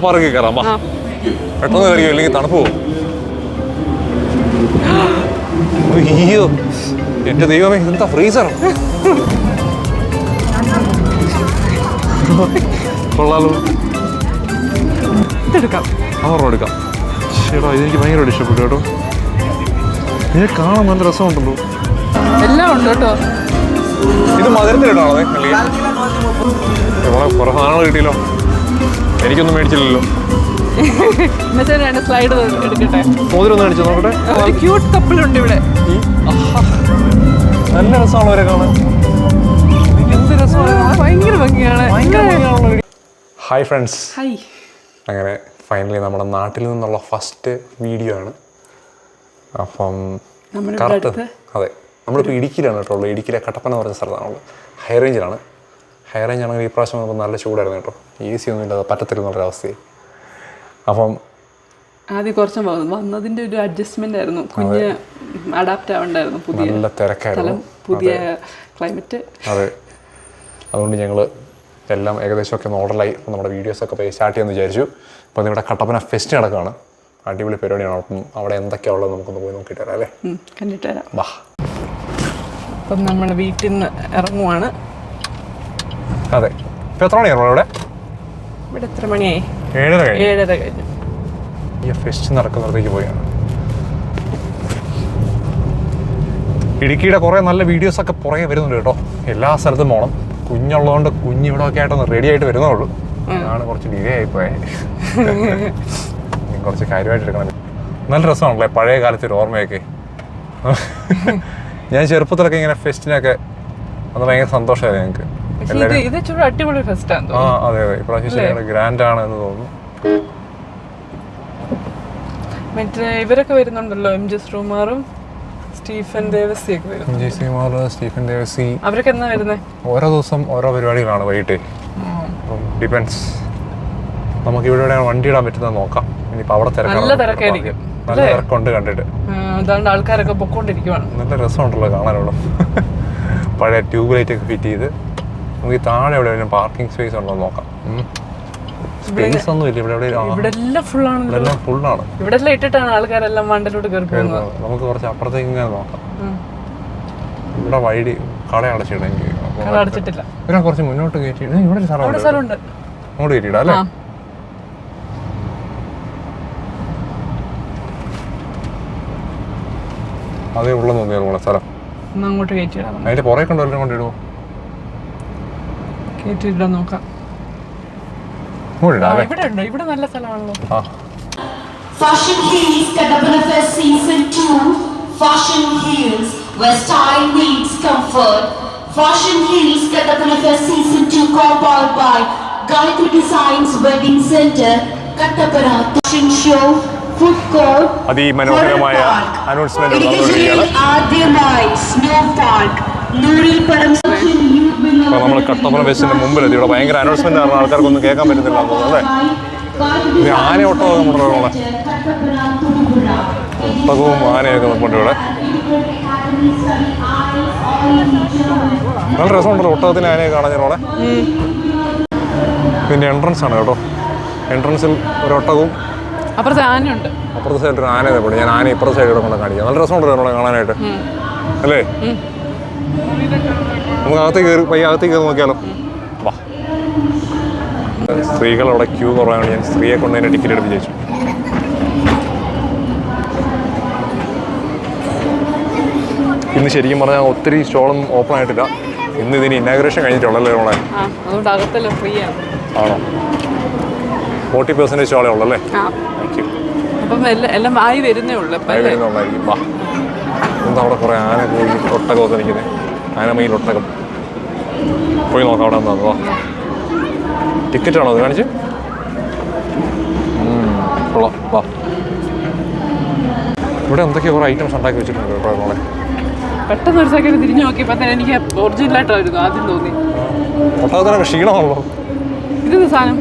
പറക്കി കയറാം പെട്ടെന്ന് കയറിയോ അല്ലെങ്കിൽ തണുപ്പ് പോകും. അയ്യോ എന്റെ ദൈവമേ എന്താ ഫ്രീസറോ കൊള്ളാലോ. ഇതെടുക്കാം, എടുക്കാം. ചേട്ടാ ഇതെനിക്ക് ഭയങ്കരമായിട്ട് ഇഷ്ടപ്പെട്ടു കേട്ടോ. ഇത് കാണാൻ നല്ല രസമുണ്ടല്ലോ. എല്ലാം ഉണ്ട് കേട്ടോ. ഇത് മധുരത്തിലിട്ടാണോ അല്ലെങ്കിൽ കുറെ സാധനങ്ങൾ കിട്ടിയല്ലോ. എനിക്കൊന്നും മേടിച്ചില്ലല്ലോ. സ്ലൈഡ് എടുക്കട്ടെ. മോതിരൊന്നും മേടിച്ചു നോക്കട്ടെ. ഒരു ക്യൂട്ട് കപ്പിളുണ്ട് ഇവിടെ. നല്ല രസമാണോ അവരെ കാണാൻ. എന്ത് രസമാണ്, ഭയങ്കര ഭംഗിയാണ്. Hi friends. ഹായ്. അങ്ങനെ ഫൈനലി നമ്മുടെ നാട്ടിൽ നിന്നുള്ള ഫസ്റ്റ് വീഡിയോ ആണ്. അപ്പം കറക്റ്റ് അതെ, നമ്മളിപ്പോൾ ഇടുക്കിയിലാണ് കേട്ടോ ഉള്ളത്. ഇടുക്കിയിലെ കട്ടപ്പന എന്ന് പറഞ്ഞ സ്ഥലത്താണുള്ളത്. ഹൈ റേഞ്ചിലാണ്. ഹൈ റേഞ്ച് ആണെങ്കിൽ ഈ പ്രാവശ്യം നമുക്ക് നല്ല ചൂടായിരുന്നു കേട്ടോ. AC ഒന്നും ഇല്ലാതെ പറ്റത്തില്ലെന്നുള്ളൊരവസ്ഥയായി. അപ്പം ആദ്യം കുറച്ച് വന്നതിൻ്റെ ഒരു അഡ്ജസ്റ്റ്മെന്റ് ആയിരുന്നു. കുഞ്ഞ് അഡാപ്റ്റ് ആവണ്ടായിരുന്നു. നല്ല തിരക്കായിരുന്നു, പുതിയ ക്ലൈമറ്റ്. അതെ, അതുകൊണ്ട് ഞങ്ങൾ എല്ലാം ഏകദേശമൊക്കെ മോഡലായി നമ്മുടെ വീഡിയോസൊക്കെ പോയി സ്റ്റാർട്ട് ചെയ്യാമെന്ന് വിചാരിച്ചു. അപ്പോൾ ഇവിടെ കട്ടപ്പന ഫെസ്റ്റ് നടക്കുകയാണ്. അടിപൊളി പരിപാടിയാണ്. അപ്പം അവിടെ എന്തൊക്കെയാണ് ഉള്ളത് നമുക്കൊന്ന് പോയി നോക്കിയിട്ട് വരാം അല്ലേ. കണ്ടിട്ട് വരാം. വാ. അപ്പം നമ്മൾ വീട്ടിൽ നിന്ന് ഇറങ്ങുവാണ്. അതെ, ഇപ്പം എത്ര മണിയാണോ ഇവിടെ? ഇവിടെ എത്ര മണിയായി? 7:30 കഴിഞ്ഞു. ഈ ഫെസ്റ്റ് നടക്കുന്നിടത്തേക്ക് പോയാണ്. ഇടുക്കിയുടെ കുറേ നല്ല വീഡിയോസൊക്കെ പുറകെ വരുന്നുണ്ട് കേട്ടോ. എല്ലാ സ്ഥലത്തും പോകണം. കുഞ്ഞുള്ളതുകൊണ്ട് കുഞ്ഞിവിടെ ഒക്കെ ആയിട്ടൊന്ന് റെഡി ആയിട്ട് വരുന്നേ ഉള്ളൂ. അതാണ് കുറച്ച് ഡിലേ ആയിപ്പോയെ. കുറച്ച് കാര്യമായിട്ട് എടുക്കണം. നല്ല രസമാണല്ലേ പഴയ കാലത്തെ ഒരു ഓർമ്മയൊക്കെ. ഞാൻ ചെറുപ്പത്തിലൊക്കെ ഇങ്ങനെ ഫെസ്റ്റിനൊക്കെ അത് ഭയങ്കര സന്തോഷമായിരുന്നു ഞങ്ങൾക്ക്. അടിപൊളി ഫെസ്റ്റാണ്. ആ അതെ അതെ, ഇപ്രാവശ്യം ഗ്രാൻഡ് ആണ് എന്ന് തോന്നുന്നു. മറ്റേ ഇവരൊക്കെ വരുന്നുണ്ടല്ലോ, MG ശ്രീകുമാറും സ്റ്റീഫൻ ദേവസി ഒക്കെ വരും. MG ശ്രീകുമാർ, സ്റ്റീഫൻ ദേവസി, അവരൊക്കെ എന്നാ വരുന്നത്? ഓരോ ദിവസം ഓരോ പരിപാടികളാണ് വൈകിട്ട്. ഡിപ്പെൻസ്. നമുക്ക് ഇവിടെ വണ്ടി ഇടാൻ പറ്റുന്നത് നോക്കാം. ഇനിയിപ്പോൾ അവിടെ നല്ല തിരക്കായിരിക്കും. നല്ല തിരക്കുണ്ട് കണ്ടിട്ട്. അതുകൊണ്ട് ആൾക്കാരൊക്കെ പൊക്കോണ്ടിരിക്കുവാണ്. നല്ല രസമുണ്ടല്ലോ കാണാനുള്ള. പഴയ ട്യൂബ് ലൈറ്റ് ഒക്കെ ഫിറ്റ് ചെയ്ത് നമുക്ക് ഈ താഴെ എവിടെ പാർക്കിംഗ് സ്പേസ് ഉണ്ടോ നോക്കാം. സ്പേസ് ഒന്നും ഇല്ല ഇവിടെ. ഇവിടെ എല്ലാം ഫുള്ളാണ്. ഇവിടെ എല്ലാം ഇട്ടിട്ടാണ് ആൾക്കാരെല്ലാം മണ്ടലോട്ട് കയറി പോകുന്നത്. നമുക്ക് കുറച്ച് അപ്പുറത്തേക്ക് ഇങ്ങനെ നോക്കാം. ഇവിടെ വഴി കട അടച്ചിട്ടെങ്കിൽ അടച്ചിട്ടില്ല. ഇവിടെ കുറച്ച് മുന്നോട്ട് കയറ്റി ഇവിടെ ഒരു സ്ഥലമുണ്ട്. അങ്ങോട്ട് കയറ്റിയിടാം അല്ലേ? അതേ ഉള്ളെന്ന് തോന്നിയാൽ നമ്മളെ സ്ഥലം അങ്ങോട്ട് കയറ്റിയിടാം. അതിന്റെ പുറകെ കൊണ്ടുവല്ലോ കൊണ്ടിടുമോ? കയറ്റിയിടാൻ നോക്കാം. ഇവിടെ നല്ല സ്ഥലമാണല്ലോ. Fashion Heels Kadapana Fest Season 2. Fashion Heels where style meets comfort. Fashion Heels Kadapana Fest Season 2 co-powered by Gayatri Designs Wedding Center, Kattapana. Fashion Show, Food Court, അതിമനോഹരമായ അനൗൺസ്മെന്റ് ആദ്യമായി സ്നോ പാർക്ക് നൂറിൽപ്പരം. അപ്പോൾ നമ്മൾ കട്ടപ്പന ഫെസ്റ്റിന്റെ മുമ്പിലെത്തി. ഇവിടെ ഭയങ്കര അനൗൺസ്മെന്റ് ആണ്, ആൾക്കാർക്കൊന്നും കേൾക്കാൻ പറ്റുന്നില്ല എന്ന് തോന്നുന്നു അല്ലേ. ആനയോട്ടമൊക്കെ നമ്മുടെ നമ്മളെ ഒട്ടകവും ആനയൊക്കെ നിൽപ്പുണ്ട് ഇവിടെ. നല്ല രസമുണ്ടല്ലോ ഒട്ടകത്തിന് ആനയെ കാണാൻ ഞങ്ങളെ. പിന്നെ എൻട്രൻസ് ആണ് കേട്ടോ. എൻട്രൻസിൽ ഒരു ഒട്ടകവും അപ്പുറത്തെ ആനയുണ്ട്. അപ്പുറത്തെ സൈഡിൽ ഒരു ആന നിൽപ്പുണ്ട്. ഞാൻ ആന ഇപ്പുറത്തെ സൈഡിലൂടെ കൊണ്ട് കാണിക്കാം. നല്ല രസമുണ്ടല്ലോ നമ്മളെ കാണാനായിട്ട് അല്ലേ. നമുക്ക് അകത്തേക്ക് കയറി അകത്തേക്ക് കയറി നോക്കിയാലോ. വാ. സ്ത്രീകളവിടെ ക്യൂ കുറവാണ്. ഞാൻ സ്ത്രീയെ കൊണ്ട് തന്നെ ടിക്കറ്റ് എടുത്ത് ചോദിച്ചു. ഇന്ന് ശരിക്കും പറഞ്ഞാൽ ഒത്തിരി സ്റ്റോളൊന്നും ഓപ്പൺ ആയിട്ടില്ല. ഇന്ന് ഇതിന് ഇനാഗുറേഷൻ കഴിഞ്ഞിട്ടുള്ളല്ലേ നമ്മളെ. അതുകൊണ്ട് അകത്തല്ലോ ഫ്രീ ആണ്. ആണോ? 40% സ്റ്റോളേ ഉള്ളൂ അല്ലേ? അപ്പം എല്ലാം ആയി വരുന്നേ ഉള്ളൂ. വരുന്നുള്ളായിരിക്കും. വാ. എന്താ അവിടെ കുറേ ആന പോയി ഒട്ടകമൊക്കെ നിൽക്കുന്നത്. ആനമയിൽ ഒട്ടകം പോയി നോക്കാം അവിടെ എന്താ. ടിക്കറ്റാണോ അത് കാണിച്ച്? കൊള്ളാം. വാ. ഇവിടെ എന്തൊക്കെയോ കുറേ ഐറ്റംസ് ഉണ്ടാക്കി വെച്ചിട്ടുണ്ട് കേട്ടോ നമ്മളെ. പെട്ടെന്ന് ഒരു സെക്കൻഡ് തിരിഞ്ഞു നോക്കിയപ്പോൾ തന്നെ എനിക്ക് ഒറിജിനലായിട്ടായിരുന്നു ആദ്യം തോന്നി. ഒട്ടകത്തിനൊക്കെ ക്ഷീണമാണല്ലോ. ഇതെന്ത് സാധനം?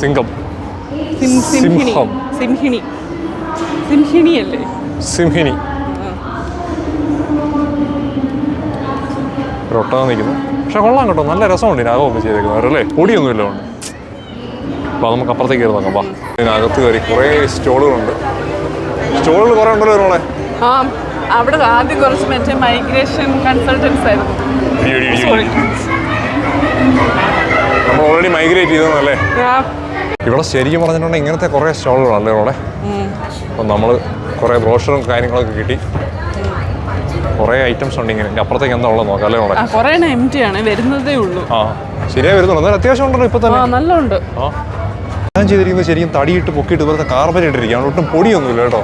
സിംഹം. സിംഹിണി അല്ലേ? സിംഹിണി. ഒരു ഒട്ടകം നിൽക്കുന്നു. പക്ഷെ കൊള്ളാം കേട്ടോ, നല്ല രസമുണ്ട് ഇതിനകമൊക്കെ ചെയ്തേക്കുന്നത് അല്ലേ. പൊടിയൊന്നുമില്ല കൊണ്ട്. അപ്പോൾ നമുക്ക് അപ്പുറത്തേക്ക് കയറി നോക്കാം. അപ്പോൾ ഇതിനകത്ത് കയറി കുറേ സ്റ്റോളുകളുണ്ട്. സ്റ്റോളുകൾ കുറേ ഉണ്ടല്ലോ നമ്മളെ. ആ അവിടെ ആദ്യം കുറച്ച് മറ്റേ മൈഗ്രേഷൻ കൺസൾട്ടൻസ് ആയിരുന്നു. നമ്മൾ ഓൾറെഡി മൈഗ്രേറ്റ് ചെയ്തതല്ലേ. ഇവിടെ ശരിക്കും പറഞ്ഞിട്ടുണ്ടെങ്കിൽ ഇങ്ങനത്തെ കുറേ സ്റ്റോളുകളല്ലേ ഇവിടെ. അപ്പം നമ്മൾ കുറേ ബ്രോഷറും കാര്യങ്ങളൊക്കെ കിട്ടി. കുറേ ഐറ്റംസ് ഉണ്ട് ഇങ്ങനെ. അപ്പുറത്തേക്ക് എന്താ ഉള്ളത് നോക്കാം അല്ലേ ഇവിടെ. കുറേ എംറ്റി ആണ്, വരുന്നതേ ഉള്ളൂ. ആ ശരിയായി വരുന്നുള്ളൂ. എന്നാലും അത്യാവശ്യം ഉണ്ടല്ലോ ഇപ്പം തന്നെ. നല്ല ഉണ്ട്. ആ ഞാൻ ചെയ്തിരിക്കുന്നത് ശരിക്കും തടിയിട്ട് പൊക്കിയിട്ട് ഇവിടുത്തെ കാർപ്പറ്റ് ഇട്ടിരിക്കുകയാണ്. ഒട്ടും പൊടിയൊന്നുമില്ല കേട്ടോ.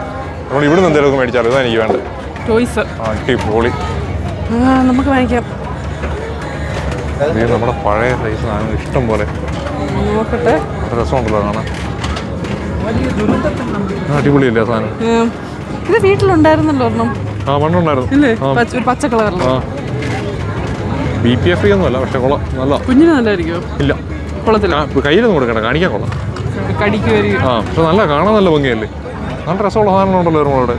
നമ്മൾ ഇവിടുന്ന് എന്തെങ്കിലുമൊക്കെ മേടിച്ചാലോ. ഇതാണ് എനിക്ക് വേണ്ടത്. ടോയ്സ് അടിപൊളി. നമുക്ക് വാങ്ങിക്കാം. ഇത് നമ്മുടെ പഴയ സൈസ് സാധനങ്ങൾ ഇഷ്ടം പോലെ. നോക്കട്ടെ. രസമുണ്ടല്ലോ കാണാൻ. അടിപൊളിയല്ലേ സാധനം. ഇത് വീട്ടിലുണ്ടായിരുന്നല്ലോ ഒരെണ്ണം. ആ മണ്ണുണ്ടായിരുന്നു. ഒരു പച്ച കളറിൽ. BPF ഒന്നുമല്ല, പക്ഷെ കൊള്ളാം. നല്ല കുഞ്ഞിന് നല്ലതായിരിക്കുമോ? ഇല്ല, കൊള്ളത്തില്ല. കയ്യിലൊന്നും കൊടുക്കണ്ട, കാണിക്കാൻ കൊള്ളാം. കടിക്കുമായിരിക്കും. ആ പക്ഷെ നല്ല കാണാൻ നല്ല ഭംഗിയല്ലേ. നല്ല രസമുള്ള സാധനങ്ങളുണ്ടല്ലോ നമ്മളവിടെ.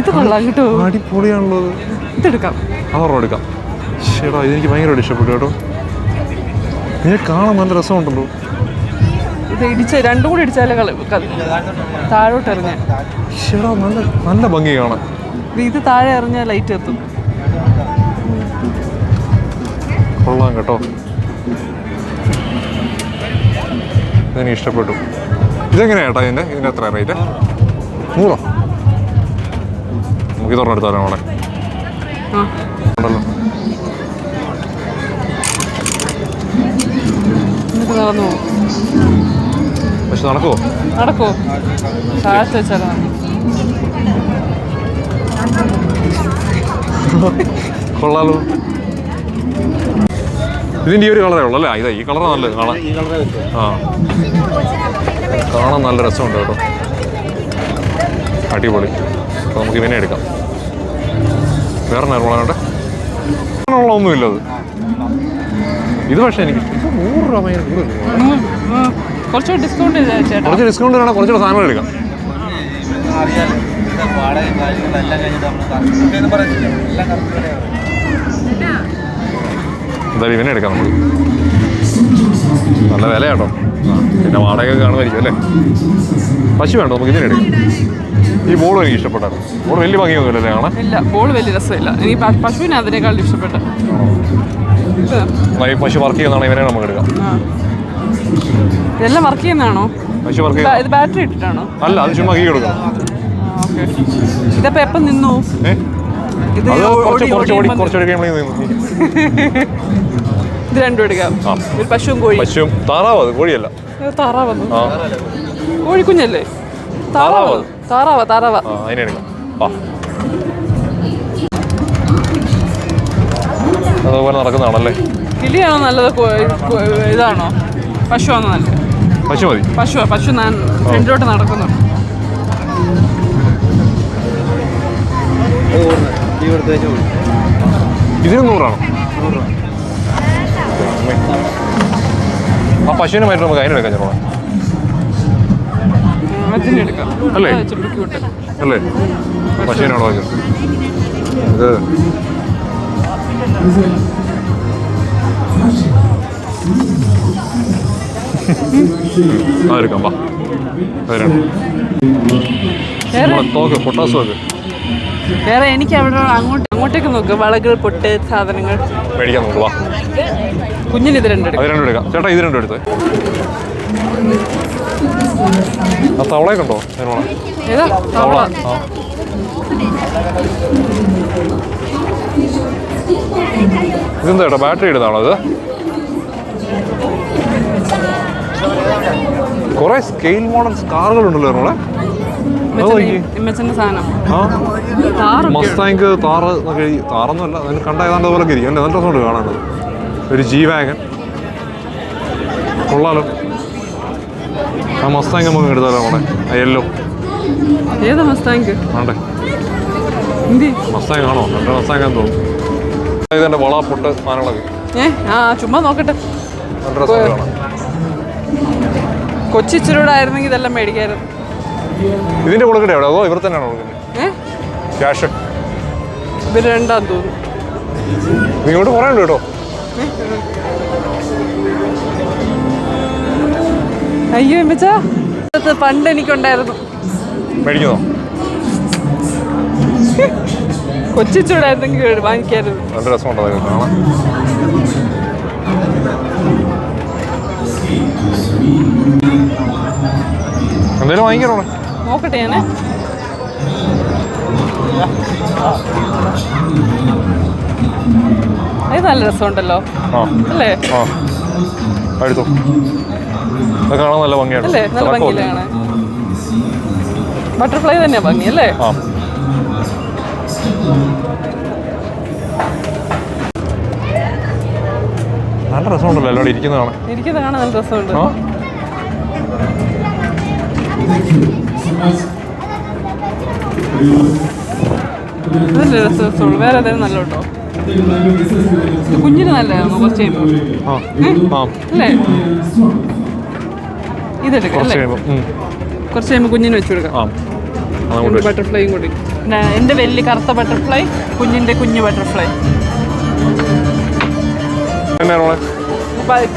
ഇത് കൊള്ളാം കേട്ടോ. അടിപൊളിയാണല്ലോ. ഇതെടുക്കാം. അതൊരെണ്ണം എടുക്കാം. ശരിടാ, ഇതെനിക്ക് ഭയങ്കരമായിട്ട് ഇഷ്ടപ്പെട്ടു കേട്ടോ. ഇതിനെ കാണാൻ നല്ല രസമുണ്ടല്ലോ. ഇത് ഇടിച്ച് രണ്ടും കൂടി ഇടിച്ചാലേ താഴോട്ട് എറിഞ്ഞ. ശരിടാ, നല്ല നല്ല ഭംഗി കാണാൻ. ഇത് താഴെ എറിഞ്ഞാൽ ലൈറ്റ് എത്തും. കൊള്ളാം കേട്ടോ. ഇതെനിക്ക് ഇഷ്ടപ്പെട്ടു. ഇതെങ്ങനെയാ ചേട്ടാ ഇതിൻ്റെ എത്ര റേറ്റ്? 100? നമുക്ക് ഇതൊരെണ്ണം എടുത്താലോ നമ്മളെ. ഉണ്ടല്ലോ. പക്ഷെ നടക്കുമോ? നടക്കുമോ? താഴത്ത് വെച്ചാലോ. കൊള്ളാലോ. ഇതിൻ്റെ ഈ ഒരു കളറേ ഉള്ളൂ അല്ലേ? ഇതാ ഈ കളറാണ് നല്ലത് കാണാൻ. ആ കാണാൻ നല്ല രസമുണ്ട് കേട്ടോ. അടിപൊളി. അപ്പോൾ നമുക്ക് ഇവനെ എടുക്കാം. വേറെ നേരമുള്ളതുകൊണ്ട് ഒന്നുമില്ല അത്. ഇത് പക്ഷേ എനിക്ക് 100 രൂപ ഭയങ്കര കൂടുതൽ. കുറച്ച് ഡിസ്കൗണ്ട് കുറച്ച് ഡിസ്കൗണ്ട് വേണം. കുറച്ചുകൂടെ സാധനങ്ങൾ എടുക്കാം. എന്തായാലും ഇവനെ എടുക്കാം നമ്മൾ. നല്ല വില കേട്ടോ. പിന്നെ വാടകയൊക്കെ കാണുമായിരിക്കും അല്ലേ. പശു വേണ്ടോ? നമുക്ക് ഇതിനെ എടുക്കാം. ഈ ബോൾ എനിക്ക് ഇഷ്ടപ്പെട്ടായിരുന്നു. ബോൾ വലിയ ഭംഗിയൊന്നുമില്ലല്ലേ കാണാൻ? ഇല്ല, ബോൾ വലിയ രസമില്ല. എനിക്ക് പശുവിനെ അതിനേക്കാളും ഇഷ്ടപ്പെട്ട. ഈ പശു വർക്ക് ചെയ്യുന്നതാണ്. ഇവനെ നമുക്ക് എടുക്കാം. ഇതെല്ലാം വർക്ക് ചെയ്യുന്നതാണോ? പശു വർക്ക് ചെയ്യുന്നത്. ഇത് ബാറ്ററി ഇട്ടിട്ടാണോ? അല്ല, അത് ചുമ്മാ കീ കൊടുക്കണം. ഇതപ്പോ എപ്പം നിന്നു? ഇത് രണ്ടും എടുക്കാം. ഒരു പശുവും കോഴി. പശുവും താറാവ്. അത് കോഴിയല്ല. താറാവ്. കോഴിക്കുഞ്ഞല്ലേ? താറാവ്. താറാവ്. താറാവ്. അതിനെ എടുക്കാം. അതുപോലെ നടക്കുന്നതാണല്ലേ. കിളിയാണോ നല്ലത്? ഇതാണോ? പശുവാണോ നല്ലത്? പശു മതി. പശു ഫ്രണ്ടിലോട്ട് നടക്കുന്നു. ഇതിന് 100 ആണോ? ആ പശുവിനെ മാറ്റി നമുക്ക് അതിനെടുക്കാം. ചേട്ടാ അതിനെടുക്കാം അല്ലേ? അല്ലേ? പശുവിനാണോ ഇത്? അതെടുക്കാം. വാ, തോക്ക് പൊട്ടാസ് തോക്ക്. വേറെ എനിക്ക് അവിടെ അങ്ങോട്ടേക്ക് നോക്ക്. വളകൾ, പൊട്ട്, സാധനങ്ങൾ മേടിക്കാൻ നോക്കുക. കുഞ്ഞിന് ഇത് രണ്ടും എടുക്കാം. ചേട്ടാ ഇത് രണ്ടും എടുത്ത്. ആ തവളയൊക്കെ ഉണ്ടോ? ഏതാ തവള? ഇതെന്താ ചേട്ടാ, ബാറ്ററി ഇടുന്നതാണോ ഇത്? കുറെ സ്കെയിൽ മോഡൽ കാറുകളുണ്ടല്ലോ നമ്മളെ. മസ്താങ്ക് താറ് എന്നൊക്കെ. താറൊന്നുമല്ല, അതിന് കണ്ട ഏതാണ്ട് പോലൊക്കെ ഇരിക്കും. നല്ല രസമുണ്ട് കാണാനത്. ഒരു ജി വാഗൻ കൊള്ളാലോ. ആ മസ്താങ്ക് നമുക്ക് എടുത്താലോ നമ്മളെ. ആ യെല്ലോ. ഏതാ മസ്താങ്ക്? ആണ്ടേ മസ്താങ്ക് ആണോ? നല്ല മസ്താങ്കാന്ന് തോന്നുന്നു. ഇതെന്റെ വള പൊട്ട് സാധനങ്ങളൊക്കെ. ചുമ്മാ നോക്കട്ടെ. നല്ല രസം കാണാം. കൊച്ചിച്ചിലൂടെ ആയിരുന്നെങ്കിൽ ഇതെല്ലാം മേടിക്കായിരുന്നു. ഇതിന്റെ കൊടുക്കട്ടെ എവിടെ? അതോ ഇവർ തന്നെയാണോ കൊടുക്കുന്നത്? ക്യാഷ് ഇവർ രണ്ടാന്ന് തോന്നുന്നു. ഇങ്ങോട്ട് കുറേ ഉണ്ട് കേട്ടോ. അയ്യോ എമ്മച്ചാ പണ്ട് എനിക്കുണ്ടായിരുന്നു. മേടിക്കുന്നോ? കൊച്ചിച്ചൂടായിരുന്നെങ്കിൽ വാങ്ങിക്കായിരുന്നു. നല്ല രസമുണ്ടോ കാണാൻ? എന്തായാലും വാങ്ങിക്കണോ? നോക്കട്ടെ ഞാന്. ഇത് നല്ല രസമുണ്ടല്ലോ അല്ലേ? എടുത്തു. അത് കാണാൻ നല്ല ഭംഗിയാണ് അല്ലേ? നല്ല ഭംഗിയില്ലേ കാണാൻ? ബട്ടർഫ്ലൈ തന്നെയാ ഭംഗി അല്ലേ? നല്ല രസമുണ്ടല്ലോ എല്ലാവരും ഇരിക്കുന്നതാണ്. ഇരിക്കുന്നത് കാണാൻ നല്ല രസമുണ്ട്. നല്ല രസമുള്ളൂ. വേറെ ഏതായാലും നല്ല കേട്ടോ. കുഞ്ഞിന് നല്ലതാണോ? കുറച്ച് കഴിയുമ്പോൾ അല്ലേ? ഇതെടുക്കാം അല്ലേ? കുറച്ച് കഴിയുമ്പോൾ കുഞ്ഞിന് വെച്ച് കൊടുക്കാം. ബട്ടർഫ്ലൈയും കൂടി. എൻ്റെ വലിയ കറുത്ത ബട്ടർഫ്ലൈ, കുഞ്ഞിൻ്റെ കുഞ്ഞു ബട്ടർഫ്ലൈ.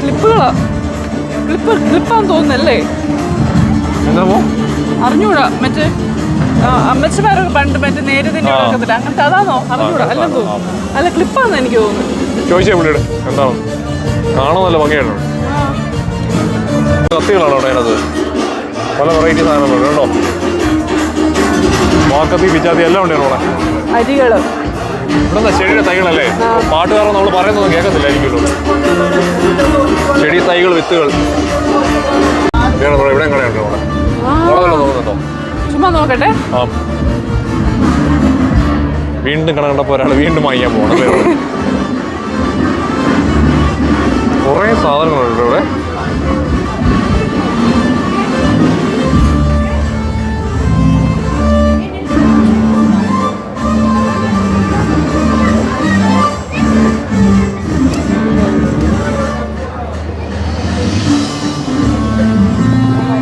ക്ലിപ്പുകളാ. ക്ലിപ്പാന്ന് തോന്നുന്നല്ലേ? അറിഞ്ഞൂടാ. മറ്റേ അമ്മച്ചമാരൊക്കെ പണ്ട് മറ്റേ നേരെ തന്നെ വെക്കത്തില്ല, അങ്ങനത്തെ അതാണോ? അറിഞ്ഞൂടാ. അല്ലെന്ന് തോന്നുന്നു. അല്ല ക്ലിപ്പാന്ന് എനിക്ക് തോന്നുന്നു. ചോദിച്ചേ പുള്ളിയുടെ എന്താണ് കാണാൻ നല്ല ഭംഗിയാണോ? കത്തികളാണോ അവിടെ അതിനകത്ത്? പല വെറൈറ്റി സാധനങ്ങളുണ്ട് കേട്ടോ. മാക്കത്തി പിച്ചാത്തി എല്ലാം ഉണ്ട് അവിടെ. അരികള് ഇവിടെ ചെടിയുടെ തൈകളല്ലേ? പാട്ടുകാരൻ നമ്മൾ പറയുന്നൊന്നും കേൾക്കത്തില്ലായിരിക്കുമല്ലോ. ചെടി തൈകൾ, വിത്തുകൾ ഇവിടെ കടയുണ്ട്. അവിടെ തോന്നുന്നുണ്ടോ? ചുമ്മാ നോക്കട്ടെ. വീണ്ടും കട കണ്ടപ്പോൾ ഒരാൾ വീണ്ടും വാങ്ങിക്കാൻ പോകണം. കുറേ സാധനങ്ങളുണ്ട് ഇവിടെ.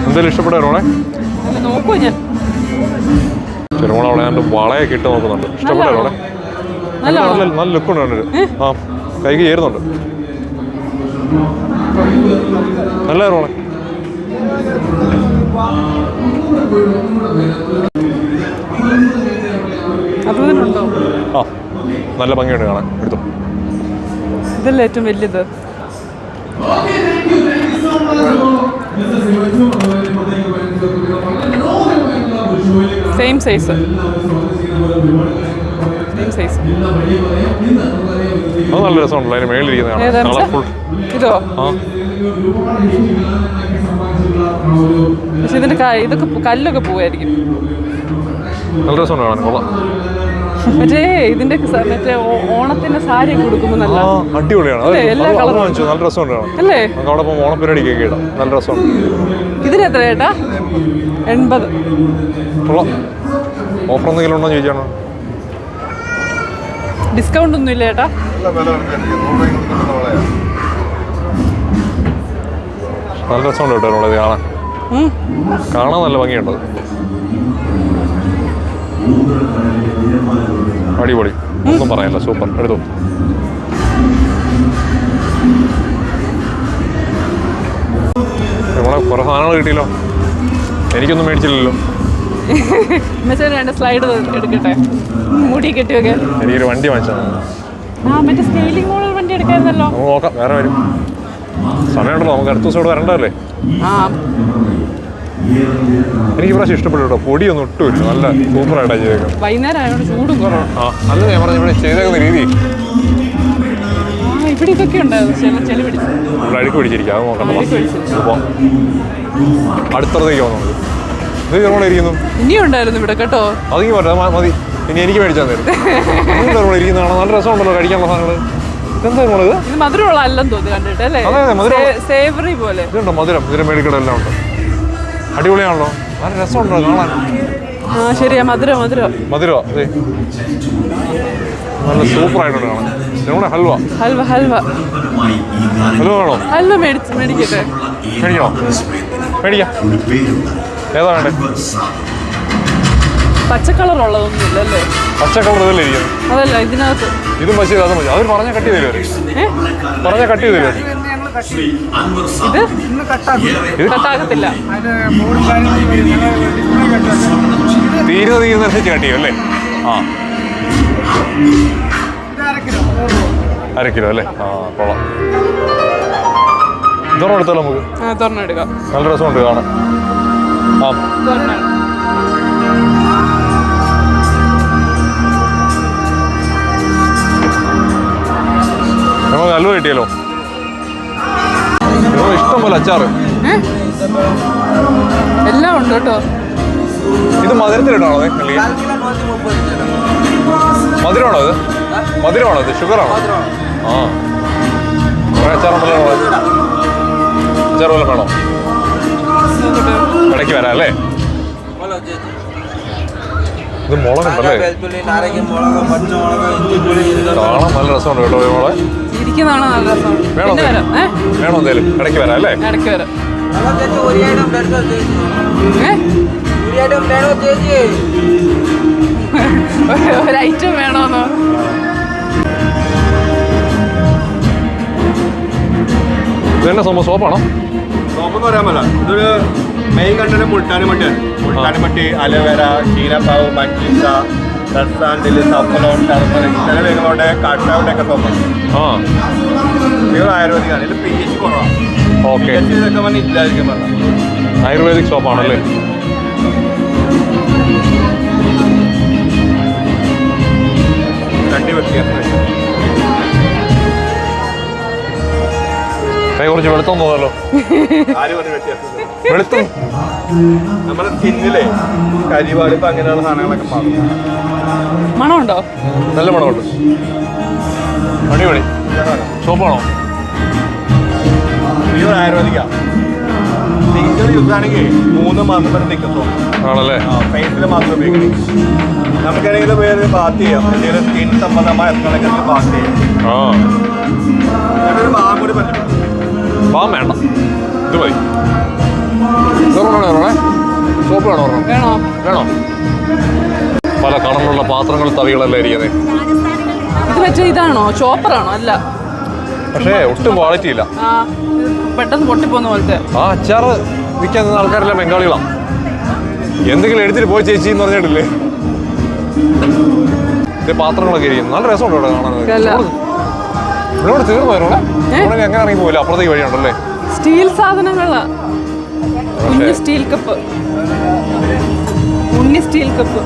എന്തായാലും ഇഷ്ടപ്പെടാറോണേ? നോക്കൂ ഞാൻ ചെറുമോളെ അവിടെ ഞാൻ വളയൊക്കെ ഇട്ട് നോക്കുന്നുണ്ട്. ഇഷ്ടപ്പെടാറോണെ? നല്ല ലുക്കുണ്ട് കണ്ടിട്ട്. കൈക്ക് ചേരുന്നുണ്ട്. നല്ല റോളെ. നല്ല ഭംഗിയുണ്ട് കാണാൻ. എടുത്തു. ഇതല്ലേ ഏറ്റവും വലിയത്? Same size. അത് നല്ല രസമുണ്ടല്ലോ അതിന് മേളിലിരിക്കുന്ന കളർഫുൾ. ഇതോ? പക്ഷെ ഇതിന്റെ ഇതൊക്കെ കല്ലൊക്കെ പോവായിരിക്കും. നല്ല രസമുണ്ട് കാണാൻ. കൊള്ളാം. മറ്റേ ഇതിന്റെ മറ്റേ ഓണത്തിന്റെ സാരി കൊടുക്കുമ്പോൾ നല്ല അടിപൊളിയാണ്. എല്ലാ കളറും വാങ്ങിച്ചു. നല്ല രസമുണ്ട് കാണാൻ അല്ലേ? നമുക്ക് അവിടെ പോകുമ്പോൾ ഓണപ്പരിപാടിക്കൊക്കെ ഇടാം. നല്ല രസമുണ്ട്. ഇതിന് എത്ര ചേട്ടാ? 80. കൊള്ളാം. ഓഫർ എന്തെങ്കിലും ഉണ്ടോ ചോദിച്ചാണോ? ഡിസ്കൗണ്ട് ഒന്നും ഇല്ല ചേട്ടാ? നല്ല രസമുണ്ട് കേട്ടോ നമ്മളത് കാണാൻ. കാണാൻ നല്ല ഭംഗിയുണ്ട്. അടിപൊളി. ഒന്നും പറയാനില്ല. സൂപ്പർ. എടുത്തു. നമ്മളെ കുറെ സാധനങ്ങൾ കിട്ടിയല്ലോ. എനിക്കൊന്നും മേടിച്ചില്ലല്ലോ. സ്ലൈഡ് എടുക്കട്ടെ. മുടി കെട്ടി വെക്കാൻ എനിക്കൊരു വണ്ടി വാങ്ങിച്ചാൽ മറ്റേ സ്കെയിലിംഗ് മോഡൽ വണ്ടി എടുക്കായിരുന്നല്ലോ. നമുക്ക് നോക്കാം. വേറെ വരും സമയമുണ്ടല്ലോ. നമുക്ക് അടുത്ത ദിവസം ഇവിടെ വരണ്ടല്ലേ? എനിക്ക് പ്രാവശ്യം ഇഷ്ടപ്പെട്ടു കേട്ടോ. പൊടിയൊന്നും ഒട്ടുമില്ല. നല്ല സൂപ്പറായിട്ടാണ് ചെയ്തേക്കുന്നത്. വൈകുന്നേരം ആയതുകൊണ്ട് ചൂടും കുറവാണ്. അല്ല ഞാൻ പറഞ്ഞു ഇവിടെ ചെയ്തേക്കുന്ന രീതി. ഇവിടെ ഇതൊക്കെ ഉണ്ടായിരുന്നു. ചെളി പിടിച്ചു. ഇവിടെ അഴുക്ക് പിടിച്ചിരിക്കുക. അത് നോക്കണ്ട. അപ്പോൾ അടുത്തടത്തേക്ക് പോകുന്നത് ഇത് ഇവിടെ ഇരിക്കുന്നു. ഇനിയും ഉണ്ടായിരുന്നു ഇവിടെ കേട്ടോ. അതെങ്കിൽ പറ്റാം. മതി. ഇനി എനിക്ക് മേടിച്ചാൽ തരും. ഇവിടെ ഇരിക്കുന്നതാണ്. നല്ല രസമുണ്ടല്ലോ കഴിക്കാനുള്ള സാധനങ്ങൾ. ഇതെന്താ ഇത്? ഇത് മധുരമുള്ള അല്ലെന്ന് തോന്നി കണ്ടിട്ട് അല്ലേ? സേവറി പോലെ. ഇതുണ്ടോ മധുരം? ഇതിന് മേടിക്കട എല്ലാം ഉണ്ട്. അടിപൊളിയാണല്ലോ. നല്ല രസമുണ്ടോ കാണാൻ? ശരിയാ. മധുരം മധുരോ? അതെ. നല്ല സൂപ്പറായിട്ടുണ്ട് കാണാൻ. നമ്മുടെ ഹൽവ ഹൽവ വേണോ? ഹൽവ മേടിക്കട്ടെ. മേടിക്കണോ? മേടിക്കാം. ഏതാ വേണ്ടേ? പച്ച കളർ ഉള്ളതൊന്നും ഇല്ലല്ലേ? പച്ച കളർ ഇതല്ലേ ഇരിക്കുന്നത്? അതല്ല ഇതിനകത്ത്. ഇതും പച്ച അതും പച്ച. അവർ പറഞ്ഞാൽ കട്ട് ചെയ്ത് തരുമോ? പറഞ്ഞാൽ കട്ട് ചെയ്ത് തരുമോ? ഇത് കട്ടാകത്തില്ല. തീരുന്നനുസരിച്ച് കട്ട് ചെയ്യും അല്ലേ? ആ, 1/2 കിലോ അല്ലേ? ആ, കൊള്ളാം. ഇതൊന്നും എടുത്താലോ നമുക്ക്? തുറന്നെടുക്കാം. നല്ല രസമുണ്ട് കാണാൻ. ആ, നമുക്ക് നല്ല കിട്ടിയല്ലോ. ഇഷ്ടം പോലെ അച്ചാറ് എല്ലാം ഉണ്ട് കേട്ടോ. ഇത് മധുരത്തിലിട്ടാണോ? മധുരമാണോ ഇത്? മധുരമാണോ ഇത്? ഷുഗറാണോ? ആ, കുറേ അച്ചാറുണ്ടല്ലോ. അച്ചാർ വല്ലതും വേണോ? ഇടയ്ക്ക് വരാം അല്ലേ? ഇത് മുളകുണ്ടല്ലേ? കാണാൻ നല്ല രസമുണ്ട് കേട്ടോ. മോളെ ഇരിക്കുന്നതാണ് നല്ല രസം. വേണോ എന്തേലും? ഇടയ്ക്ക് വരാം അല്ലേ? ഇടയ്ക്ക് വരാം. ഒരു ഐറ്റം വേണോന്നോ? ഇതെന്നെ സംഭവം സോപ്പാണോ? സോപ്പെന്ന് പറയാൻ പറ്റില്ല. ഇതൊരു മെയിൻ കണ്ടന്റ് മുൾട്ടാനിമട്ടിയാണ്. മുൾട്ടാനിമട്ടി, അലോവേര, ചീനപ്പാവ്, മഞ്ചീസ, റസാൻഡിൽ, സഫലോൺ, ടർമറിക്, ചില വേഗങ്ങളുടെ കാട്ടാവിൻ്റെയൊക്കെ സോപ്പാണ്. ആ, പ്യൂർ ആയുർവേദിക്കാണ്. ഇതിൽ pH കുറവാണ്. ഓക്കെ. pH ഇതൊക്കെ പറഞ്ഞാൽ ഇല്ലായിരിക്കും പറഞ്ഞാൽ. ആയുർവേദിക് സോപ്പാണല്ലേ? രണ്ട് വ്യത്യാസം. കൈ കുറച്ച് വെളുത്തം തോന്നല്ലോ. ആര് പറഞ്ഞ വ്യത്യാസം? വെളുത്തും നമ്മുടെ സ്കിന്നിലെ കരിവാളിപ്പ് അങ്ങനെയുള്ള സാധനങ്ങളൊക്കെ മാറും. മണമുണ്ടോ? നല്ല മണമുണ്ട്. അടിപൊളി സോപ്പാണോ? പ്യൂർ ആയുർവേദിക്കാണ്. സിംഗിൾ യൂസ് ആണെങ്കിൽ 3 മാസം വരെ നിൽക്കും സോപ്പ്. ആണല്ലേ? ഫേസിൽ മാത്രം ഉപയോഗിക്കണം. നമുക്കാണെങ്കിൽ ഇത് വേറെ ബാത്ത് ചെയ്യാം. എന്തെങ്കിലും സ്കിൻ സംബന്ധമായ എത്രയൊക്കെ ബാത്ത് ചെയ്യാം. ആ, ഒരു മാം കൂടി പറ്റും. പാം വേണ്ട, ഇത് മതി. സോപ്പ് വേണോ? വേണോ? വേണോ? പല കളറിലുള്ള പാത്രങ്ങൾ, തവികളെല്ലാം ഇരിക്കുന്നത്. ഇത് മറ്റേ ഇതാണോ? ചോപ്പറാണോ? അല്ല, പക്ഷേ ഒട്ടും ക്വാളിറ്റി ഇല്ല. ആ, പെട്ടെന്ന് പൊട്ടിപ്പോന്ന പോലത്തെ. ആ അച്ചാറ് വിൽക്കാൻ നിന്ന ആൾക്കാരെല്ലാം ബംഗാളികളാണ്. എന്തെങ്കിലും എടുത്തിട്ട് പോയി ചേച്ചി എന്ന് പറഞ്ഞിട്ടില്ലേ? ഇത് പാത്രങ്ങളൊക്കെ ഇരിക്കുന്നു. നല്ല രസമുണ്ട് ഇവിടെ കാണാൻ. ഇവിടെ തീർന്നു ഇവിടെ എങ്ങനെ ഇറങ്ങി പോയില്ല. അപ്പുറത്തേക്ക് വഴിയുണ്ടല്ലേ? സ്റ്റീൽ സാധനങ്ങളാ. കുഞ്ഞു സ്റ്റീൽ കപ്പ്, കുഞ്ഞു സ്റ്റീൽ കപ്പ്,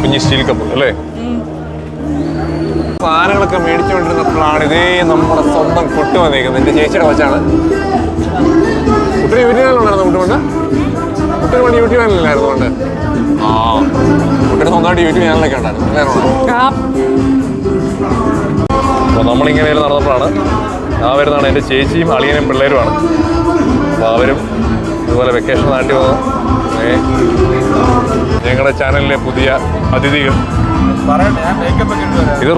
കുഞ്ഞു സ്റ്റീൽ കപ്പ് അല്ലേ? സാധനങ്ങളൊക്കെ മേടിച്ചുകൊണ്ടിരുന്നപ്പോഴാണ് ഇതേ നമ്മുടെ സ്വന്തം കുട്ടി വന്നേക്കുന്നത്. എൻ്റെ ചേച്ചിയുടെ കൊച്ചാണ്. കുട്ടിന് യൂട്യൂബ് ചാനലുണ്ടായിരുന്നു. കുട്ടിന് പണി യൂട്യൂബ് ചാനലില്ലായിരുന്നു കൊണ്ട്. ആ, കുട്ടിയുടെ സ്വന്തമായിട്ട് യൂട്യൂബ് ചാനലൊക്കെ ഉണ്ടായിരുന്നു. അപ്പോൾ നമ്മളിങ്ങനെ നടന്നപ്പോഴാണ് ആ വരുന്നതാണ് എൻ്റെ ചേച്ചിയും അളിയനും പിള്ളേരുമാണ്. അപ്പോൾ അവരും ഇതുപോലെ വെക്കേഷൻ നാട്ടിൽ വന്നു. ഞങ്ങളുടെ ചാനലിലെ പുതിയ അതിഥികൾ. ഇത്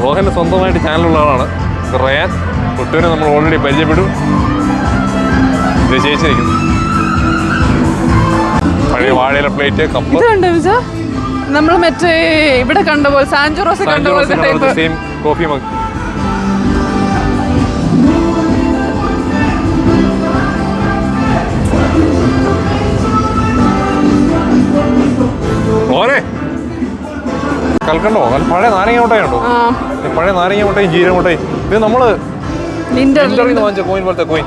റോഹൻ്റെ സ്വന്തമായിട്ട് ചാനലുള്ള ആളാണ്. റയാൻ. കുട്ടൂരെ നമ്മൾ ഓൾറെഡി പരിചയപ്പെടും. ഇത് ചേച്ചിരിക്കുന്നു. പഴയ വാഴയിലെ പ്ലേറ്റ്, കപ്പ്. നമ്മൾ മറ്റേ ഇവിടെ കണ്ട പോലെ സാൻജോറോസ് കണ്ട പോലെ സെയിം കോഫി മഗ്. ഓനെ കൽക്കണ്ടോ? പഴയ നാരങ്ങ മുട്ടായി ഉണ്ടോ? പഴയ നാരങ്ങ മുട്ടായി, ജീരക മുട്ടായി. ഇത് നമ്മള് വാങ്ങിച്ച കോയിൻ പോലത്തെ കോയിൻ.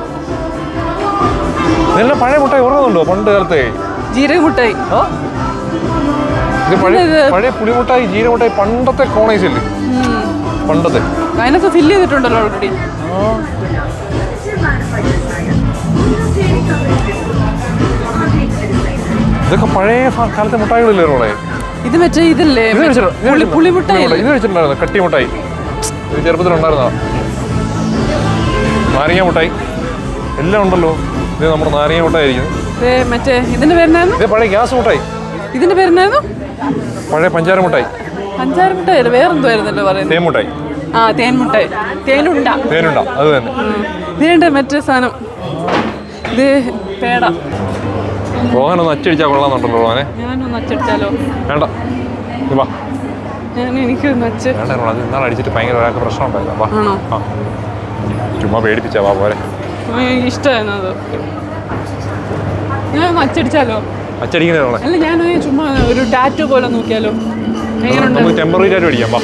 ഇതെല്ലാം പഴയ മുട്ടായി ഓർമ്മയുണ്ടോ? പണ്ട് കാലത്തെ ജീരക മുട്ടായി. ഇത് പഴയ പുളിമുട്ടായി, ജീരമുട്ടായി, പണ്ടത്തെ കോണൈസ് അല്ലേ? പണ്ടത്തെ അതിനൊക്കെ ഫില്ല് ചെയ്തിട്ടുണ്ടല്ലോ ഓൾറെഡി. ഇതൊക്കെ പഴയ കാലത്തെ മുട്ടായികളില്ലേ റോളെ? ഇത് മറ്റേ ഇതല്ലേ പുളിമുട്ടായി? ഇത് വെച്ചിട്ടുണ്ടായിരുന്നു കട്ടി മുട്ടായി. ഇത് ചെറുപ്പത്തിലുണ്ടായിരുന്ന നാരങ്ങ മുട്ടായി എല്ലാം ഉണ്ടല്ലോ. ഇത് നമ്മുടെ നാരങ്ങ മുട്ടായിരിക്കും. മറ്റേ ഇതിന്റെ പേരെന്നായിരുന്നു? ഇത് പഴയ ഗ്യാസ് മുട്ടായി. ഇതിന്റെ പേരെന്നായിരുന്നു? പഴയ പഞ്ചാര മുട്ടായി. പഞ്ചാര മുട്ടായി വേറെന്തോ ആയിരുന്നല്ലോ പറയുന്നത്. തേൻ മുട്ടായി. ആ, തേൻ മുട്ടായി. തേനുണ്ട അത് തന്നെ. ഇതേണ്ട മറ്റേ സാധനം. ഇത് പേട. റോഹനൊന്ന് അച്ചടിച്ചാൽ കൊള്ളാന്നുണ്ടല്ലോ. റോഹനെ ഞാനൊന്ന് അച്ചടിച്ചാലോ? വേണ്ട, എനിക്കൊന്ന് അച്ച് വേണ്ട. അത് ഇന്നാൾ അടിച്ചിട്ട് ഭയങ്കര ഒരാൾക്ക് പ്രശ്നം ഉണ്ടായിരുന്നു. ആണോ? ചുമ്മാ പേടിപ്പിച്ചാ വാ പോലെ. ഇഷ്ടമായിരുന്നു അത്. ഞാൻ അച്ചടിച്ചാലോ? അച്ചടിക്കുന്നതാണോ? അല്ല, ഞാൻ ചുമ്മാ ഒരു ടാറ്റു പോലെ നോക്കിയാലോ? നമുക്ക് ടെമ്പററി ടാറ്റു അടിക്കാം. വാ,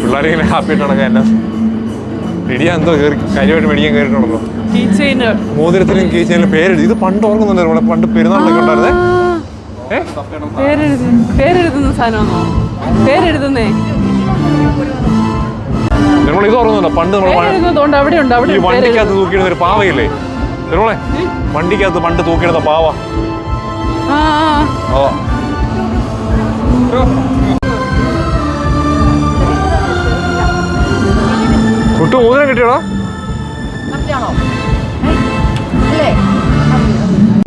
പിള്ളേരിങ്ങനെ ഹാപ്പി ആയിട്ട് നടക്കാൻ. എന്നാ മേടിയാ എന്തോ കയറി കാര്യമായിട്ട് മേടിക്കാൻ കയറിയിട്ടുണ്ടല്ലോ. മോതിരത്തിലും കീ ചെയിനിലും പേരെഴുതി. ഇത് പണ്ട് ഓർക്കുന്നുണ്ടല്ലോ, പണ്ട് പെരുന്നാളിലൊക്കെ ഉണ്ടായിരുന്നേ. പേരെഴുതുന്ന സാധനമാണോ? പേരെഴുതുന്നേ നമ്മൾ ഇത് ഓർക്കുന്നുണ്ടോ? പണ്ട് നമ്മൾ ഈ വണ്ടിക്കകത്ത് തൂക്കിയിടുന്ന ഒരു പാവയില്ലേ നമ്മളെ, വണ്ടിക്കകത്ത് പണ്ട് തൂക്കിയിടുന്ന പാവ. കുട്ടു മോതിരം കിട്ടിയോടാ?